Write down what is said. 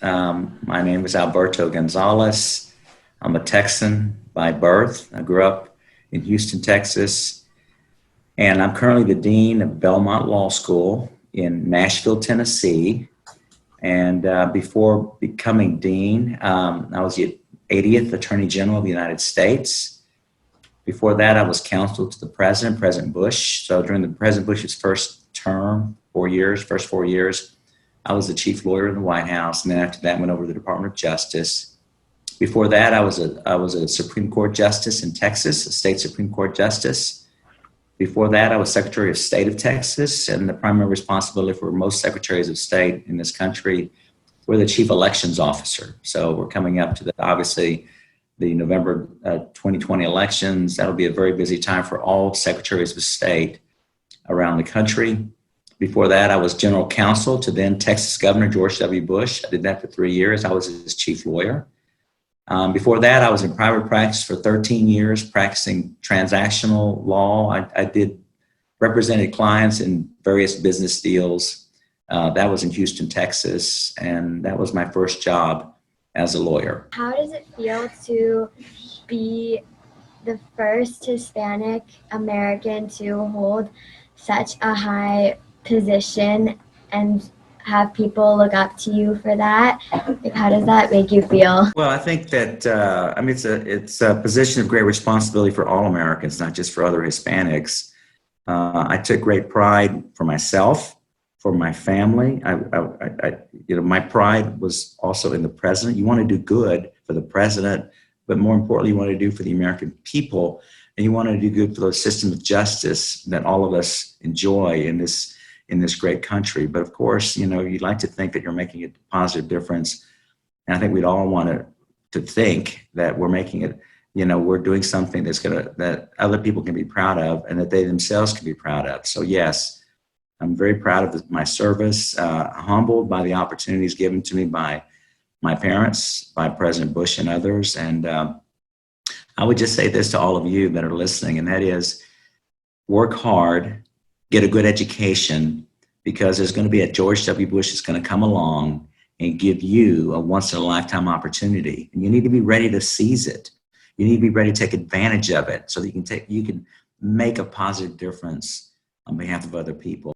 My name is Alberto Gonzales. I'm a Texan by birth. I grew up in Houston, Texas, and I'm currently the Dean of Belmont Law School in Nashville, Tennessee. And before becoming Dean, I was the 80th Attorney General of the United States. Before that, I was counsel to the President, President Bush. So during the President Bush's first term, 4 years, first 4 years, I was the chief lawyer in the White House, and then after that, went over to the Department of Justice. Before that, I was a Supreme Court justice in Texas, a state Supreme Court justice. Before that, I was Secretary of State of Texas, and the primary responsibility for most secretaries of state in this country were the chief elections officer. So we're coming up to obviously the November 2020 elections. That'll be a very busy time for all secretaries of state around the country. Before that, I was general counsel to then Texas Governor George W. Bush. I did that for 3 years. I was his chief lawyer. Before that, I was in private practice for 13 years, practicing transactional law. I represented clients in various business deals. That was in Houston, Texas, and that was my first job as a lawyer. How does it feel to be the first Hispanic American to hold such a high position and have people look up to you for that? Like, how does that make you feel? Well, I think that it's a position of great responsibility for all Americans, not just for other Hispanics. I took great pride for myself, for my family. My pride was also in the president. You want to do good for the president, but more importantly, you want to do for the American people, and you want to do good for the system of justice that all of us enjoy in this great country. But of course, you'd like to think that you're making a positive difference. And I think we'd all want to think that we're making it, we're doing something that other people can be proud of and that they themselves can be proud of. So yes, I'm very proud of my service, humbled by the opportunities given to me by my parents, by President Bush and others. And I would just say this to all of you that are listening, and that is, work hard, get a good education, because there's going to be a George W. Bush that's going to come along and give you a once-in-a-lifetime opportunity. And you need to be ready to seize it. You need to be ready to take advantage of it so that you can make a positive difference on behalf of other people.